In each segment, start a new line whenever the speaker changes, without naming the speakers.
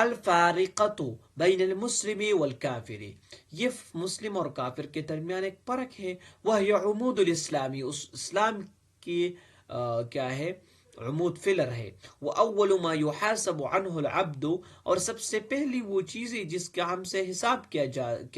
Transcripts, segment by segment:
الفارقۃ بین المسلم والکافر، یہ مسلم اور کافر کے درمیان ایک فرق ہے. وہی عمود الاسلامی، اس اسلام کی کیا ہے، عمود فلر ہے. وہ اول ما یحاسب عنہ العبد، اور سب سے پہلی وہ چیزیں جس کا ہم سے حساب کیا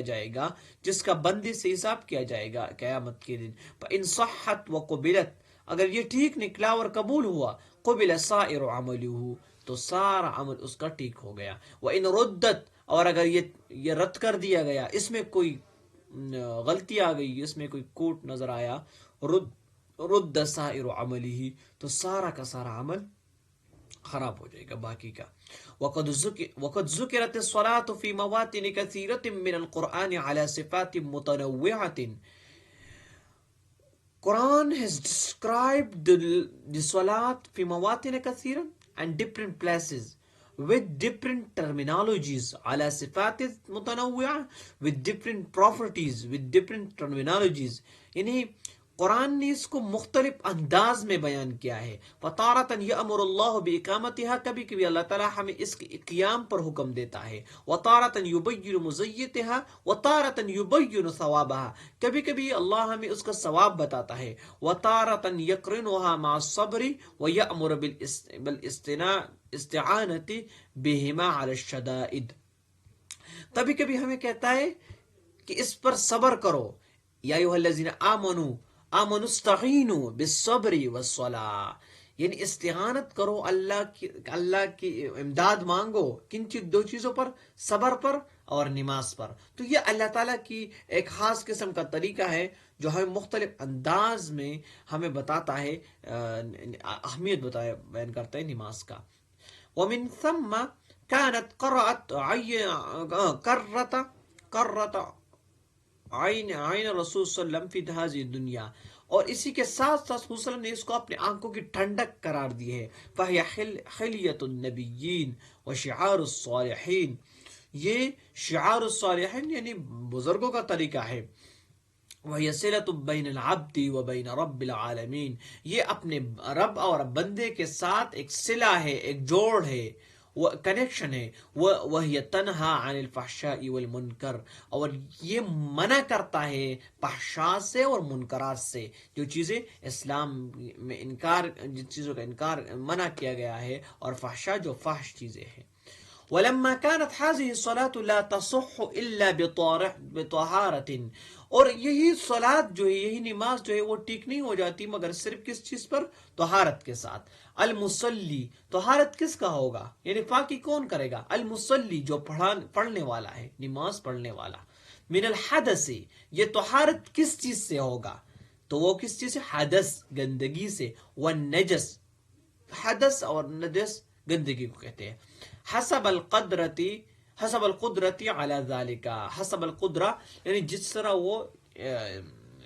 جائے گا، جس کا بندے سے حساب کیا جائے گا قیامت کے دن. فإن صحت وقبلت، اگر یہ ٹھیک نکلا اور قبول ہوا، قبل سائر عملہ، تو سارا عمل اس کا ٹھیک ہو گیا. وإن ردت، اور اگر یہ رد کر دیا گیا، اس میں کوئی غلطی آ گئی، اس میں کوئی کوٹ نظر آیا، رد سائر عملہ، تو سارا کا سارا عمل خراب ہو جائے گا باقی کا. وقد ذکرت الصلاة في مواطن كثيرة من القرآن على صفات متنوعة. Quran has described the salat fi mawatin kathira and different places with different terminologies ala sifat mutanawwi'a, with different properties, with different terminologies. یعنی قرآن نے اس کو مختلف انداز میں بیان کیا ہے. فطارتاً یأمر اللہ بإقامتها، کبھی کبھی اللہ تعالیٰ ہمیں اس کے قیام پر حکم دیتا ہے. وطارتاً یبین مزیتها، وطارتاً یبین ثوابها، کبھی کبھی اللہ ہمیں اس کا ثواب بتاتا ہے. وطارتاً یقرنها مع الصبر ویأمر بالاستعانة بهما على الشدائد، کبھی کبھی ہمیں کہتا ہے کہ اس پر صبر کرو. یا ایھا الذین آمنوا استعینوا بالصبر والصلاۃ، یعنی استعانت کرو، اللہ کی امداد مانگو، کن دو چیزوں پر، صبر پر اور نماز پر. تو یہ اللہ تعالیٰ کی ایک خاص قسم کا طریقہ ہے جو ہمیں مختلف انداز میں ہمیں بتاتا ہے، اہمیت بیان کرتا ہے نماز کا. ومن ثم كانت قرۃ عین رسول صلی اللہ علیہ وسلم فی هذه الدنیا، اور اسی کے ساتھ ساتھ حضور صلی اللہ علیہ وسلم نے اس کو اپنے آنکھوں کی ٹھنڈک قرار دی ہے. فَهِيَ حِلْيَةُ النَّبِيِّينَ وَشِعَارُ الصَّالِحِينَ، یہ شعار الصالحین یعنی بزرگوں کا طریقہ ہے. وَهِيَ صِلَةٌ بَيْنَ الْعَبْدِ وَبَيْنَ رَبِّ الْعَالَمِينَ، یہ اپنے رب اور بندے کے ساتھ ایک صلہ ہے، ایک جوڑ ہے، وہ کنیکشن ہے. وَهِيَ تَنْهَى عَنِ الْفَحْشَاءِ وَالْمُنْكَرِ، اور یہ منع کرتا ہے فحشاء سے اور منکرات سے، جو چیزیں اسلام میں انکار، جن چیزوں کا انکار منع کیا گیا ہے، اور فحشاء جو فحش چیزیں ہیں. وَلَمَّا كَانَتْ هَذِهِ الصَّلَاةُ لَا تَصُحُّ إِلَّا بِطَهَارَةٍ، اور یہی صلاۃ جو ہے، یہی نماز جو ہے، وہ ٹھیک نہیں ہو جاتی مگر صرف کس چیز پر؟ طہارت کے ساتھ. المصلی، طہارت کس کا ہوگا، یعنی پاکی کون کرے گا؟ المصلی، جو پڑھنے والا ہے، نماز پڑھنے والا. من الحدث، یہ طہارت کس چیز سے ہوگا؟ تو وہ کس چیز سے؟ حدث، گندگی سے. والنجس، حدث اور نجس گندگی کو کہتے ہیں. حسب القدرتی علی ذالک، حسب القدرہ یعنی جس طرح وہ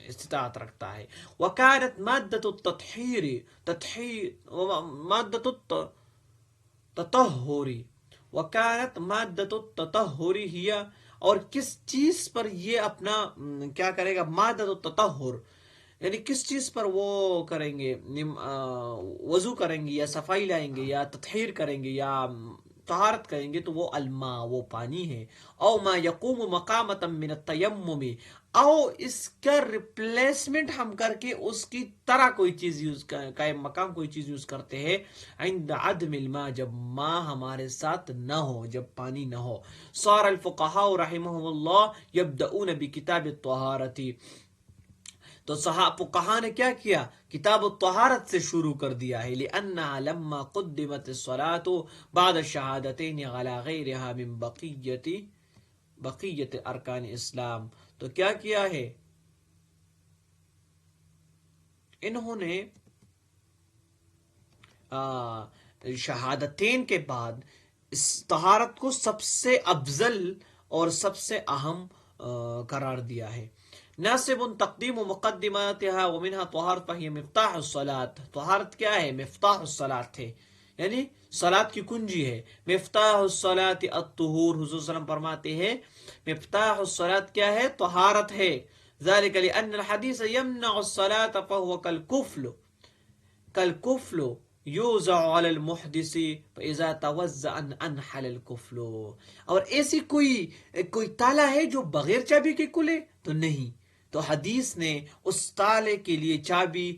استطاعت رکھتا ہے. وکانت مادۃ التطہیر، مادۃ التطہر، وکانت مادۃ التطہر ہی، اور کس چیز پر یہ اپنا کیا کرے گا؟ مادۃ التطہر، یعنی کس چیز پر وہ کریں گے، وضو کریں گے یا صفائی لائیں گے یا تطہیر کریں گے یا طہارت کریں گے، تو وہ الماء، وہ پانی ہے. او ما یقوم مقامۃ من التیمم، او اس کا ریپلیسمنٹ ہم کر کے اس کی طرح کوئی چیز یوز قائم مقام کوئی چیز یوز کرتے ہیں. عند عدم الماء، جب ماء ہمارے ساتھ نہ ہو، جب پانی نہ ہو. صار الفقہاء رحمهم اللہ یبدؤون بکتاب الطہارۃ، تو فقہاء نے کیا کیا؟ کتاب الطہارت سے شروع کر دیا ہے. لأنها لما قدمت الصلاة بعد الشہادتین على غیرها من بقیت ارکان اسلام. تو کیا کیا ہے انہوں نے؟ شہادتین کے بعد اس طہارت کو سب سے افضل اور سب سے اہم قرار دیا ہے. ناصب تقدیم مقدماتها ومنها طہارت فهي مفتاح الصلاۃ، طہارت کیا ہے؟ مفتاح الصلاۃ ہے، یعنی صلاۃ کی کنجی ہے. مفتاح الصلاۃ الطہور، حضور صلی اللہ علیہ وسلم فرماتے ہیں مفتاح الصلاۃ کیا ہے؟ طہارت ہے. ذلك لأن الحدیث يمنع الصلاۃ فهو كالكفل یوزع علی المحدث فاذا توزع انحل القفل. اور ایسی کوئی تالا ہے جو بغیر چابی کے کھلے؟ تو نہیں. تو حدیث نے اس تالے کے لیے چابی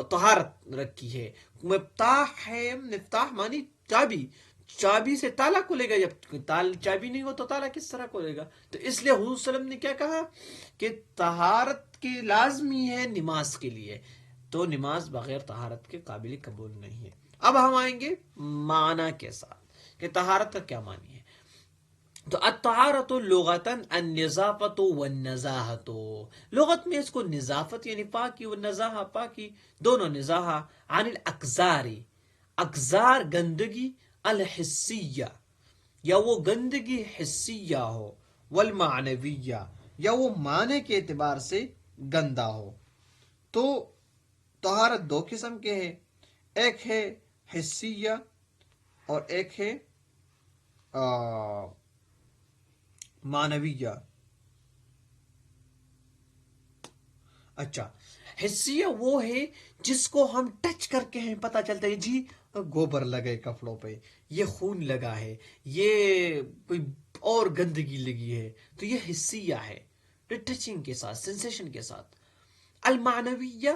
طہارت رکھی ہے. مفتاح ہے، مفتاح مانی چابی، چابی سے تالا کھلے گا، جب چابی نہیں ہو تو تالا کس طرح کھلے گا؟ تو اس لیے حضور صلی اللہ علیہ وسلم نے کیا کہا کہ طہارت کی لازمی ہے نماز کے لیے، تو نماز بغیر طہارت کے قابل قبول نہیں ہے. اب ہم آئیں گے معنی کے ساتھ کہ طہارت کا کیا معنی ہے. تو الطہارت لغتاً النظافت والنزاہت. لغت میں اس کو نظافت یعنی پاکی و نزاہت پاکی، دونوں نزاہت. عن الاقذار، اقذار گندگی، الحسیہ یا وہ گندگی حسیہ ہو، والمعنویہ یا وہ معنی کے اعتبار سے گندا ہو. تو طہارت دو قسم کے ہیں، ایک ہے حسیہ اور ایک ہے معنویہ. اچھا، حسیہ وہ ہے جس کو ہم ٹچ کر کے ہیں پتہ چلتا ہے جی گوبر لگے کپڑوں پہ، یہ خون لگا ہے، یہ کوئی اور گندگی لگی ہے، تو یہ حسیہ ہے، ٹچنگ کے ساتھ، سینسیشن کے ساتھ. المعنویہ،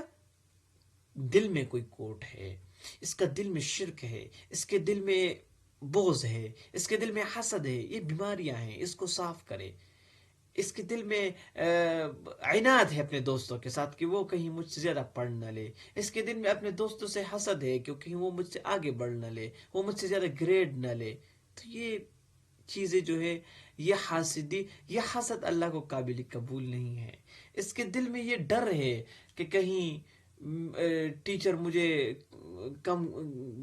دل میں کوئی کوٹ ہے، اس کا دل میں شرک ہے، اس کے دل میں بغض ہے، اس کے دل میں حسد ہے، یہ بیماریاں ہیں، اس کو صاف کرے. اس کے دل میں عناد ہے اپنے دوستوں کے ساتھ کہ وہ کہیں مجھ سے زیادہ پڑھ نہ لے. اس کے دل میں اپنے دوستوں سے حسد ہے کہ کہیں وہ مجھ سے آگے بڑھ نہ لے، وہ مجھ سے زیادہ گریڈ نہ لے. تو یہ چیزیں جو ہے، یہ حاسدی، یہ حسد اللہ کو قابل قبول نہیں ہے. اس کے دل میں یہ ڈر ہے کہ کہیں ٹیچر مجھے کم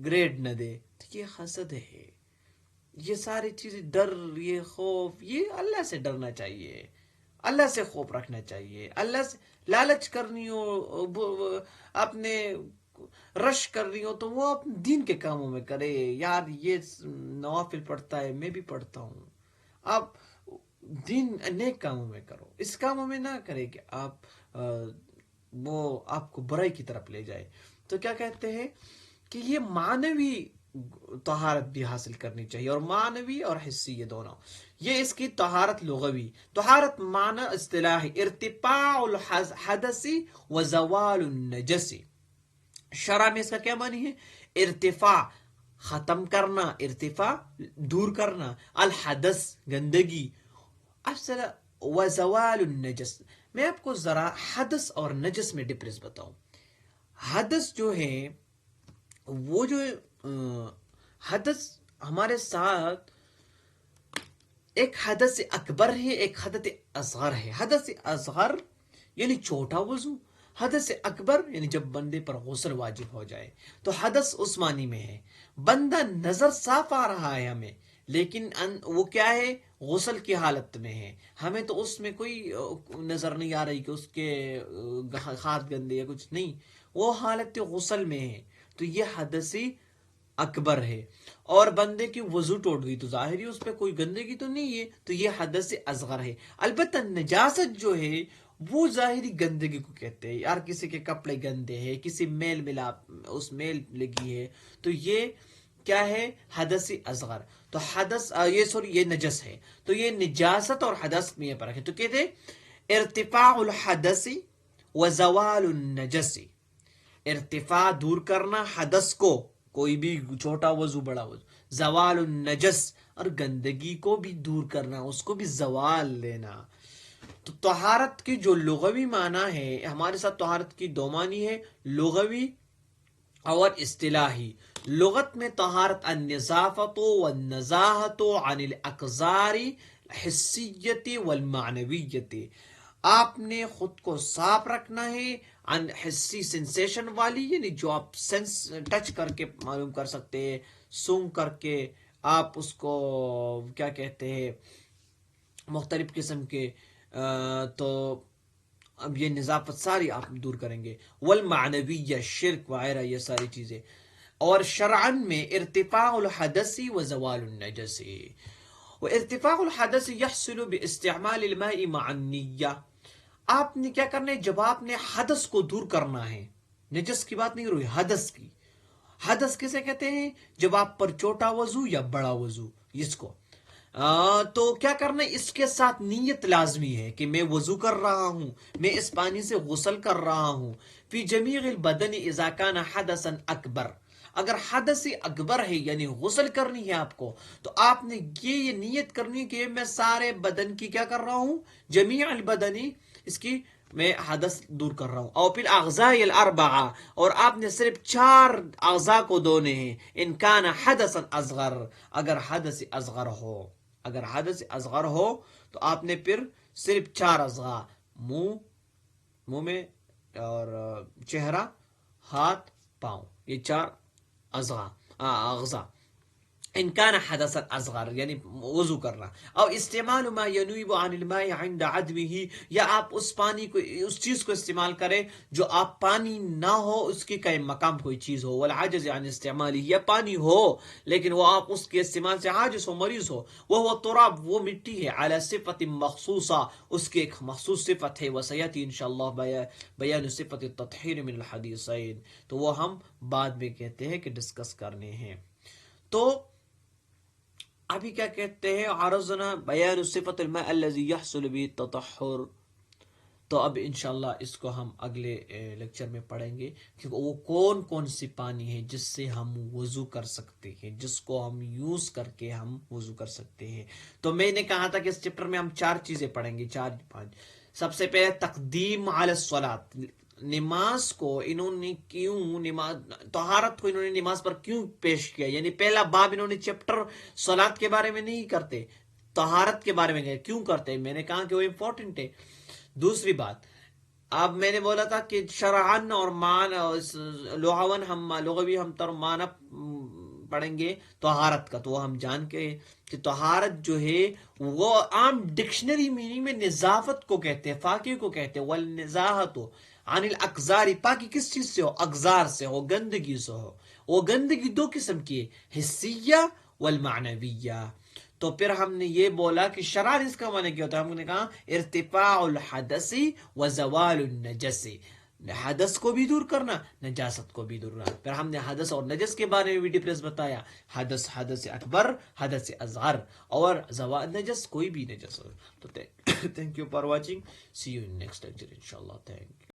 گریڈ نہ دے، تو یہ حسد ہے. یہ ساری چیزیں، ڈر، یہ خوف، یہ اللہ سے ڈرنا چاہیے، اللہ سے خوف رکھنا چاہیے. اللہ سے لالچ کرنی ہو، اپنے رش کرنی ہو تو وہ اپنے دین کے کاموں میں کرے. یار یہ نوافل پڑھتا ہے، میں بھی پڑھتا ہوں، آپ دین نیک کاموں میں کرو، اس کاموں میں نہ کرے کہ وہ آپ کو برائی کی طرف لے جائے. تو کیا کہتے ہیں کہ یہ معنوی طہارت بھی حاصل کرنی چاہیے، اور معنوی اور حسی یہ دونوں. یہ اس کی طہارت لغوی. طہارت معنی اصطلاحی ارتفاع الحدث و زوال النجس. شرع میں اس کا کیا معنی ہے؟ ارتفاع، ختم کرنا، ارتفاع دور کرنا، الحدث گندگی، و زوال النجس. میں آپ کو ذرا حدث اور نجس میں ڈفرنس بتاؤں. حدث جو ہے وہ جو حدث ہمارے ساتھ ایک حدث اکبر ہے، ایک حدث اصغر ہے. حدث اصغر یعنی چھوٹا وضو، حدث اکبر یعنی جب بندے پر غسل واجب ہو جائے. تو حدث اس معنی میں ہے بندہ نظر صاف آ رہا ہے ہمیں، لیکن وہ کیا ہے؟ غسل کی حالت میں ہے، ہمیں تو اس میں کوئی نظر نہیں آ رہی کہ اس کے ہاتھ گندے یا کچھ نہیں، وہ حالت غسل میں ہے. تو یہ حدث اکبر ہے. اور بندے کی وضو ٹوٹ گئی تو ظاہری اس پہ کوئی گندگی تو نہیں ہے، تو یہ حدث اصغر ہے. البتہ نجاست جو ہے وہ ظاہری گندگی کو کہتے ہیں. یار کسی کے کپڑے گندے ہیں، کسی میل ملا، اس میل لگی ہے، تو یہ کیا ہے؟ حدث اصغر. تو حدث یہ نجس ہے. تو یہ نجاست اور حدث میں یہ فرق ہے. تو کہتے ہیں ارتفاع الحدث و زوال النجس. ارتفاع دور کرنا حدث کو، کوئی بھی چھوٹا وضو بڑا وضو، زوال النجس اور گندگی کو بھی دور کرنا، اس کو بھی زوال لینا. تو طہارت کی جو لغوی معنی ہے، ہمارے ساتھ طہارت کی دو معنی ہے، لغوی اور اصطلاحی. لغت میں طہارت النظافت والنزاہت عن الاقذار الحسیت والمعنویت. آپ نے خود کو صاف رکھنا ہے ان حسی سینسیشن والی، یعنی جو آپ سینس ٹچ کر کے معلوم کر سکتے ہیں، سونگ کر کے آپ اس کو کیا کہتے ہیں مختلف قسم کے. تو اب یہ نظافت ساری آپ دور کریں گے. والمعنویہ، شرک وغیرہ، یہ ساری چیزیں. اور شرعن میں ارتفاع الحدث و زوال النجس. و ارتفاع الحدث يحصل باستعمال الماء مع النیہ. آپ نے کیا کرنا ہے؟ جب آپ نے حدث کو دور کرنا ہے، نجس کی بات نہیں ہو رہی، حدث کی، حدث کسے کہتے ہیں؟ جب آپ پر چھوٹا وضو یا بڑا وضو، اس کو تو کیا کرنا ہے، اس کے ساتھ نیت لازمی ہے کہ میں وضو کر رہا ہوں، میں اس پانی سے غسل کر رہا ہوں. فی جمیع البدن اذا کان حدثا اکبر، اگر حدث اکبر ہے یعنی غسل کرنی ہے آپ کو، تو آپ نے یہ نیت کرنی ہے کہ میں سارے بدن کی کیا کر رہا ہوں، جمیع البدنی اس کی میں حدث دور کر رہا ہوں. اور پھر اعضاء الاربعہ، اور آپ نے صرف 4 اعضاء کو دھونے ہیں. ان کان حدثا اصغر، اگر حدث اصغر ہو، اگر حدث اصغر ہو تو آپ نے پھر صرف 4 اعضاء، منہ میں اور چہرہ، ہاتھ، پاؤں، یہ 4 اعضاء. ان کان حدثا اصغر یعنی وضو کرنا. او استعمال ما ینوب عن الماء عند عدمه، یا آپ اس پانی کو، اس چیز کو استعمال کریں جو آپ پانی نہ ہو اس کی قائم مقام کوئی چیز ہو، والعجز عن استعماله، یا پانی ہو لیکن وہ آپ اس کے استعمال سے عاجز ہو، مریض ہو. وہ تراب، وہ مٹی ہے، علی صفت مخصوصہ، اس کی ایک مخصوص صفت ہے. وسیاتی انشاءاللہ بیان صفت التطہیر من الحدیثین، تو وہ ہم بعد میں کہتے ہیں کہ ڈسکس کرنے ہیں. تو ابھی کیا کہتے ہیں، عرضنا بیان صفت الماء الذي يحصل به التطہر. تو اب انشاءاللہ اس کو ہم اگلے لیکچر میں پڑھیں گے کہ وہ کون کون سی پانی ہے جس سے ہم وضو کر سکتے ہیں، جس کو ہم یوز کر کے ہم وضو کر سکتے ہیں. تو میں نے کہا تھا کہ اس چیپٹر میں ہم 4 چیزیں پڑھیں گے، 4-5. سب سے پہلے تقدیم علی الصلاۃ، نماز کو انہوں نے کیوں، نماز طہارت کو انہوں نے نماز پر کیوں پیش کیا، یعنی پہلا باب انہوں نے چیپٹر صلاۃ کے بارے میں نہیں کرتے، طہارت کے بارے میں کیوں کرتے. میں نے کہا کہ وہ امپورٹنٹ ہے. دوسری بات، اب میں نے بولا تھا کہ شرعن اور لغون لغوی ہم ترمانہ پڑھیں گے طہارت کا، تو وہ ہم جان کے کہ طہارت جو ہے وہ عام ڈکشنری میننگ میں نظافت کو کہتے ہیں، فاقی کو کہتے ہیں. والنزاہت عن الاقذار، پاکی کس چیز سے ہو، اقذار سے ہو، گندگی سے ہو. وہ گندگی 2 قسم کی ہے، حسیہ والمعنویہ. تو پھر ہم نے یہ بولا کہ شرار اس کا معنی کیا ہوتا ہے، ہم نے کہا ارتفاع الحدث و زوال النجس، حدث کو بھی دور کرنا، نجاست کو بھی دور کرنا. پھر ہم نے حدث اور نجس کے بارے میں بھی ڈفرینس بتایا، حدث اکبر، حدث اصغر، اور زوال نجس کوئی بھی نجس. تو thank you for watching, see you in next lecture انشاءاللہ. Thank you.